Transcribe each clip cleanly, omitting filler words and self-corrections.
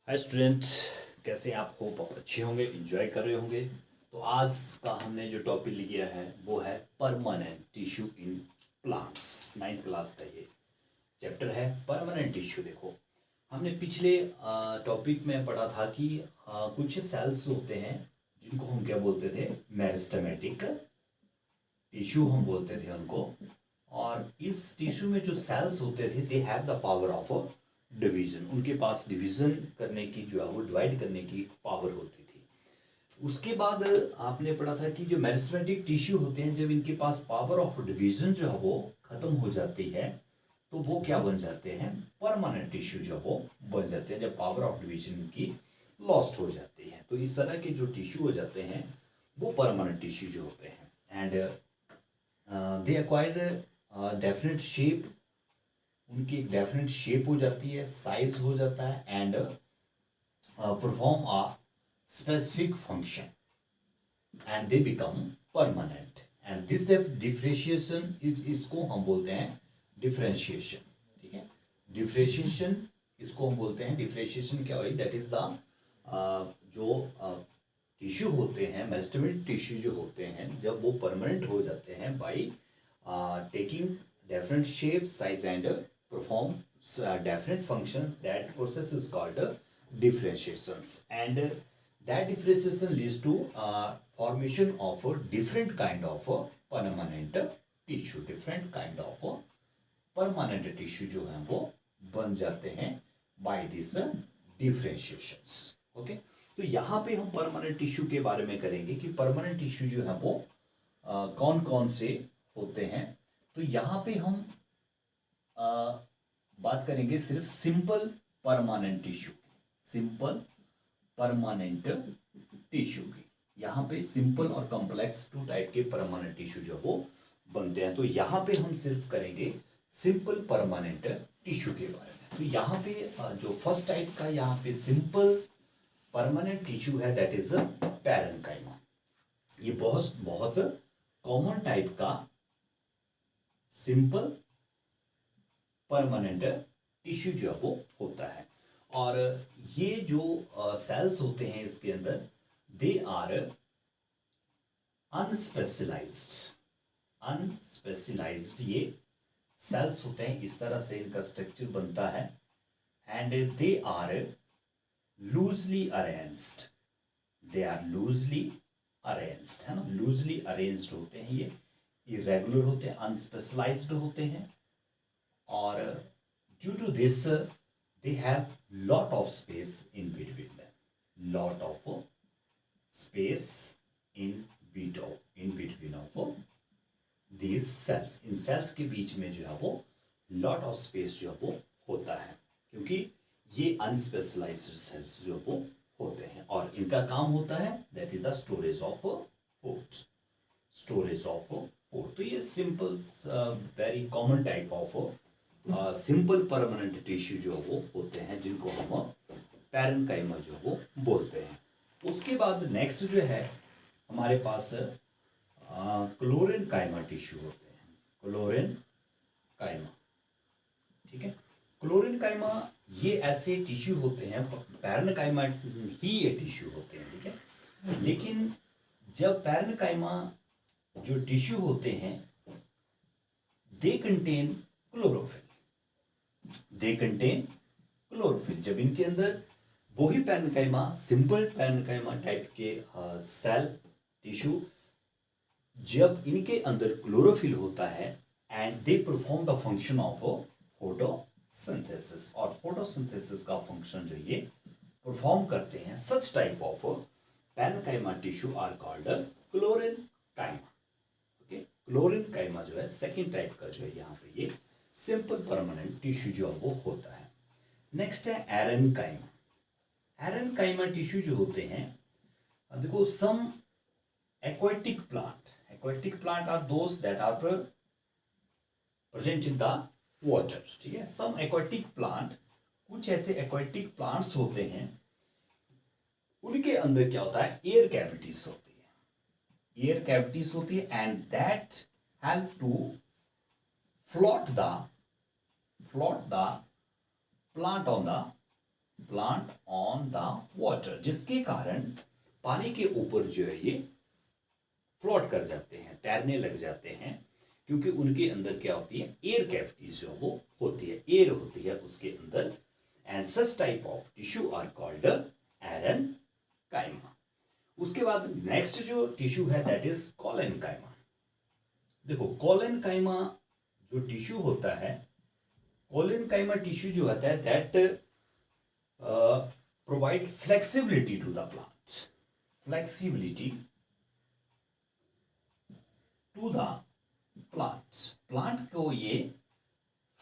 Hi student, कैसे आप hope आप अच्छे होंगे, एंजॉय कर रहे होंगे। तो आज का हमने जो टॉपिक लिया है वो है permanent tissue in plants. Ninth class का ये चैप्टर है परमानेंट टिश्यू। देखो, हमने पिछले टॉपिक में पढ़ा था कि कुछ सेल्स होते हैं जिनको हम क्या बोलते थे, मेरिस्टेमेटिक टिश्यू हम बोलते थे उनको। और इस टिश्यू में जो सेल्स होते थे they have the power of division. उनके पास डिवीजन करने की जो है वो डिवाइड करने की पावर होती थी। उसके बाद आपने पढ़ा था कि जो मेरिस्टेमेटिक टिश्यू होते हैं, जब इनके पास पावर ऑफ डिवीजन जो है वो खत्म हो जाती है तो वो क्या बन जाते हैं, परमानेंट टिश्यू जो वो बन जाते हैं, जब पावर ऑफ डिवीजन की लॉस्ट हो जाती है। तो इस तरह के जो टिश्यू हो जाते हैं वो परमानेंट टिश्यू जो होते हैं। And they acquire definite shape. उनकी एक डेफिनेट शेप हो जाती है, साइज हो जाता है, and perform a specific function and they become permanent. And this differentiation, इसको हम बोलते हैं डिफरेंशिएशन। ठीक है, डिफरेंशिएशन इसको हम बोलते हैं। डिफरेंशिएशन क्या हुई, दैट इज द जो टिश्यू होते हैं, मेरिस्टेमेटिक टिश्यू जो होते हैं, जब वो परमानेंट हो जाते हैं by taking definite shape, size, and perform definite function, that process is called differentiations. And that differentiation leads to formation of a different kind of permanent tissue. Different kind of permanent tissue जो है वो बन जाते हैं by this differentiations. Okay, तो यहाँ पे हम परमानेंट टिश्यू के बारे में करेंगे कि परमानेंट टिश्यू जो है वो कौन कौन से होते हैं। तो यहाँ पे हम बात करेंगे सिर्फ सिंपल परमानेंट टिश्यू की। सिंपल परमानेंट टिश्यू की, यहाँ पे सिंपल और कॉम्प्लेक्स टू टाइप के परमानेंट टिश्यू जो वो बनते हैं। तो यहाँ पे हम सिर्फ करेंगे सिंपल परमानेंट टिश्यू के बारे में। तो यहाँ पे जो फर्स्ट टाइप का यहाँ पे सिंपल परमानेंट टिश्यू है, दैट इज पैरेन्काइमा। ये बहुत बहुत कॉमन टाइप का सिंपल परमानेंट टिश्यू जो है वो होता है। और ये जो सेल्स होते हैं इसके अंदर, दे आर अनस्पेशलाइज्ड। अनस्पेशलाइज्ड ये सेल्स होते हैं, इस तरह से इनका स्ट्रक्चर बनता है। And they are loosely arranged. They are loosely arranged, है ना, लूजली अरेंज्ड होते हैं ये, इरेगुलर होते हैं, अनस्पेशलाइज्ड होते हैं। और due to this they have lot of space in between them. Lot of space in between of these cells. इन सेल्स के बीच में जो है वो लॉट ऑफ स्पेस जो है वो होता है, क्योंकि ये अनस्पेशलाइज्ड सेल्स जो वो होते हैं। और इनका काम होता है that is the storage of food. Storage of food. तो ये simple very common type of simple permanent tissue जो वो होते हैं, जिनको हम पैरेन्काइमा जो वो बोलते हैं। उसके बाद नेक्स्ट जो है हमारे पास क्लोरेन्काइमा टिश्यू होते हैं। क्लोरेन्काइमा, ठीक है। क्लोरेन्काइमा ये ऐसे टिश्यू होते हैं, पैरेन्काइमा ही ये टिश्यू होते हैं, ठीक है। लेकिन जब पैरेन्काइमा जो टिश्यू होते हैं, they contain chlorophyll. They contain chlorophyll. जब इनके अंदर वही पैरेन्काइमा, सिंपल पैरेन्काइमा टाइप के सेल टिश्यू, जब इनके अंदर क्लोरोफिल होता है and they perform the function of photosynthesis. और फोटोसिंथेसिस का फंक्शन जो ये परफॉर्म करते हैं, such type of parenchyma tissue are called chlorenchyma. Okay, chlorenchyma जो है सेकेंड टाइप का जो है यहाँ पे ये सिंपल परमानेंट टिश्यू जो वो होता है। नेक्स्ट है एरेन्काइमा। एरेन्काइमा टिश्यू जो होते हैं, देखो, सम aquatic plant are those that are present in the water, ठीक है। some aquatic plant, कुछ ऐसे aquatic plants होते हैं, उनके अंदर क्या होता है, एयर कैविटीज होती है। एयर कैविटीज होती है and that help to float the plant on the plant on the water, जिसके कारण पानी के ऊपर जो है ये फ्लोट कर जाते हैं, तैरने लग जाते हैं, क्योंकि उनके अंदर क्या होती है, एयर कैविटीज जो वो होती है, एयर होती है उसके अंदर। And such type of tissue are called aerenchyma. उसके बाद नेक्स्ट जो टिश्यू है दैट इज कोलेनकाइमा। देखो कोलेनकाइमा जो टिश्यू होता है, कोलेनकाइमा टिश्यू जो होता है that provide flexibility to the plant, flexibility to the plants, plant को ये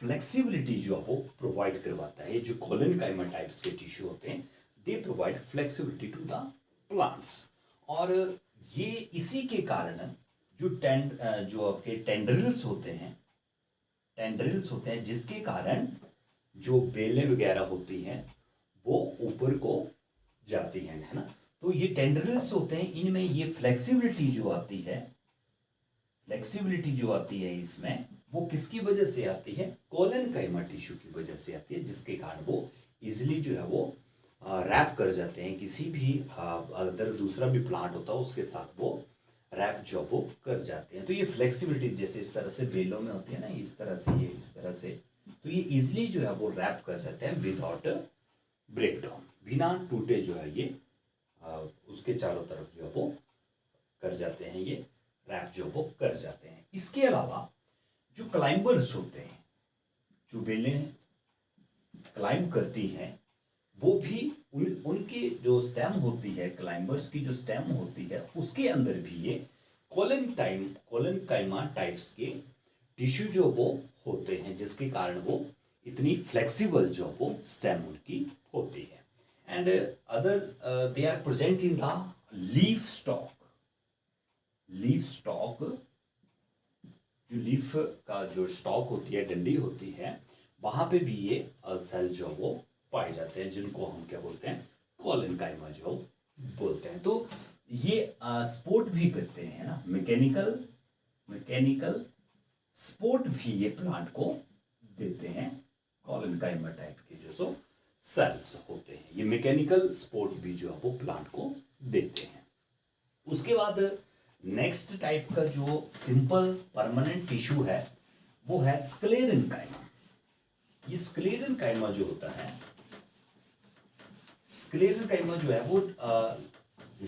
फ्लेक्सिबिलिटी जो है वो प्रोवाइड करवाता है। जो कोलेनकाइमा टाइप्स के टिश्यू होते हैं they provide flexibility to the plants. और ये इसी के कारण जो आपके टेंड्रिल्स होते हैं, टेंड्रिल्स होते हैं, जिसके कारण जो बेलें वगैरह होती हैं वो ऊपर को जाती हैं, है ना। तो ये टेंड्रिल्स होते हैं, इनमें ये फ्लेक्सिबिलिटी जो आती है, फ्लेक्सिबिलिटी जो आती है इसमें, वो किसकी वजह से आती है, कोलेनकाइमा टिश्यू की वजह से आती है, जिसके कारण वो इजिली जो है वो रैप कर जाते हैं। किसी भी अगर दूसरा भी प्लांट होता है उसके साथ वो रैप जो वो कर जाते हैं। तो ये फ्लेक्सिबिलिटी जैसे इस तरह से बेलों में होती है ना, इस तरह से, ये इस तरह से, तो ये इजिली जो है वो रैप कर जाते हैं विदाउट ब्रेकडाउन, बिना टूटे जो है ये उसके चारों तरफ जो है वो कर जाते हैं, ये रैप जो वो कर जाते हैं। इसके अलावा जो क्लाइंबर्स होते हैं, जो बेलें क्लाइंब करती हैं, वो भी उनकी जो स्टेम होती है, क्लाइंबर्स की जो स्टेम होती है, उसके अंदर भी ये कोलेनकाइमा टाइप्स के टिश्यू जो वो होते हैं, जिसके कारण वो इतनी फ्लेक्सिबल जो वो स्टेम उनकी होती है। And other they are present in the leaf stalk. Leaf stalk, जो लीफ का जो स्टॉक होती है, डंडी होती है, वहां पे भी ये सेल जो वो पाए जाते हैं, जिनको हम क्या बोलते हैं, कोलेनकाइमा जो बोलते हैं। तो ये सपोर्ट भी करते हैं ना, मैकेनिकल सपोर्ट भी ये प्लांट को देते हैं। कोलेनकाइमा टाइप के जो सेल्स होते हैं, ये मैकेनिकल सपोर्ट भी जो है वो प्लांट को देते हैं। उसके बाद नेक्स्ट टाइप का जो सिंपल परमानेंट टिश्यू है वो है स्क्लेरेनकाइमा। ये स्क्लेरेनकाइमा जो होता है, स्क्लेरेनकाइमा जो है वो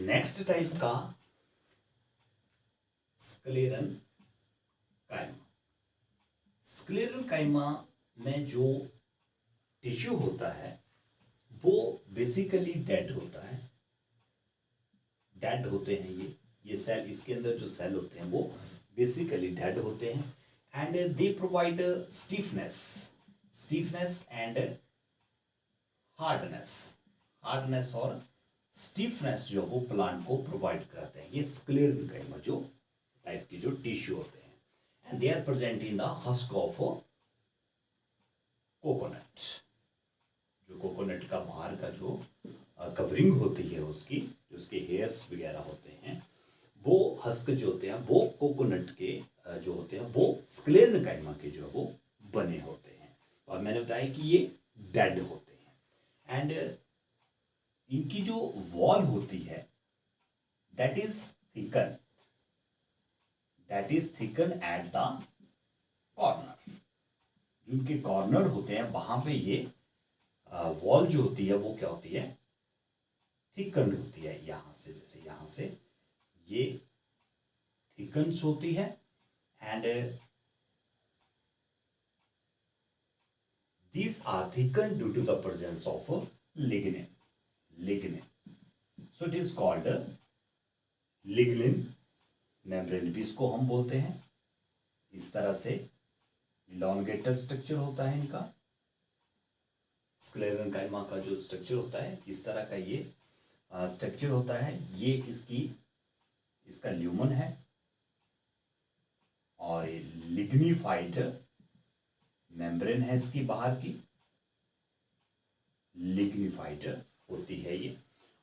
नेक्स्ट टाइप का स्क्लेरेनकाइमा। स्क्लेरेनकाइमा में जो टिश्यू होता है वो बेसिकली डेड होता है, डेड होते हैं ये सेल, इसके अंदर जो सेल होते हैं वो बेसिकली डेड होते हैं। And they provide stiffness and hardness और स्टीफनेस जो वो प्लांट को प्रोवाइड कराते हैं। ये स्क्लेरेनकाइमा जो टाइप के जो टिश्यू होते हैं, and they are present in the husk of coconut. जो कोकोनट का बाहर का जो कवरिंग होती है उसकी, जो उसके हेयर्स वगैरह होते हैं, वो हस्क जो होते हैं वो कोकोनट के जो होते हैं वो स्क्लेरेनकाइमा के जो वो बने होते हैं। और मैंने बताया कि ये डेड होते हैं। एंड इनकी जो वॉल होती है that is thicken at the corner. जो उनके कॉर्नर होते हैं वहां पे ये वॉल जो होती है वो क्या होती है, थिकन होती है। यहां से, जैसे यहां से ये थिकन्स होती है, and these are thickened due to the presence of lignin. So it is called lignin membrane भी इसको हम बोलते हैं। इस तरह से elongated स्ट्रक्चर होता है इनका, स्क्लेरेनकाइमा का जो स्ट्रक्चर होता है इस तरह का ये स्ट्रक्चर होता है। ये इसका ल्यूमन है और ये लिग्निफाइड मेम्ब्रेन है इसकी बाहर की, लिग्निफाइड होती है ये।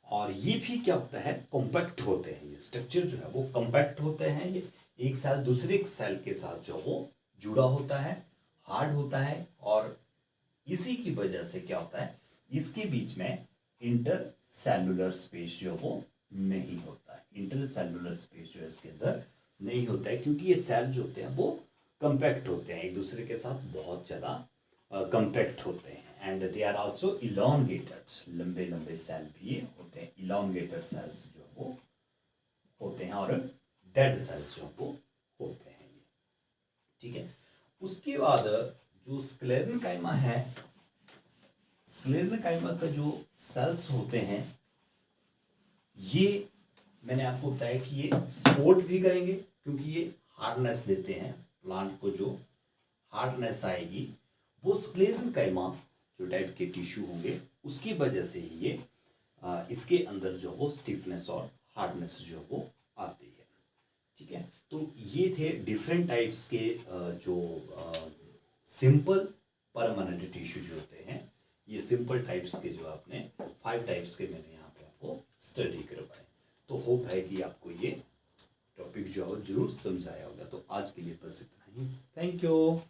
और ये भी क्या होता है, कॉम्पैक्ट होते हैं। ये स्ट्रक्चर जो है वो कॉम्पैक्ट होते हैं। ये एक सेल दूसरे सेल के साथ जो वो जुड़ा होता है, हार्ड होता है, और इसी की वजह से क्या होता है, इसके बीच में इंटर सेलुलर स्पेस जो वो नहीं होता है, इंटर सेलुलर स्पेस जो है इसके अंदर नहीं होता है, क्योंकि ये सेल जो होते हैं वो कंपैक्ट होते हैं, एक दूसरे के साथ बहुत ज़्यादा कंपैक्ट होते हैं। And they are also elongated, लंबे लंबे सेल भी ये होते हैं, इलॉन्गेटेड सेल्स जो वो होते हैं, और डेड सेल्स जो वो होते हैं ये, ठीक है। उसके बाद जो स्क्लेरेनकाइमा है, स्क्लेरेनकाइमा का जो सेल्स होते हैं ये मैंने आपको बताया कि ये सपोर्ट भी करेंगे, क्योंकि ये हार्डनेस देते हैं प्लांट को, जो हार्डनेस आएगी वो स्क्लेरेनकाइमा जो टाइप के टिश्यू होंगे उसकी वजह से ही ये इसके अंदर जो वो स्टिफनेस और हार्डनेस जो वो आती है, ठीक है। तो ये थे डिफरेंट टाइप्स के जो सिंपल परमानेंट टिश्यू जो होते हैं, ये सिंपल टाइप्स के जो आपने 5 टाइप्स के मैंने यहाँ पे आपको स्टडी करवाए। तो होप है कि आपको ये टॉपिक जो है जरूर समझाया होगा। तो आज के लिए बस इतना ही, थैंक यू।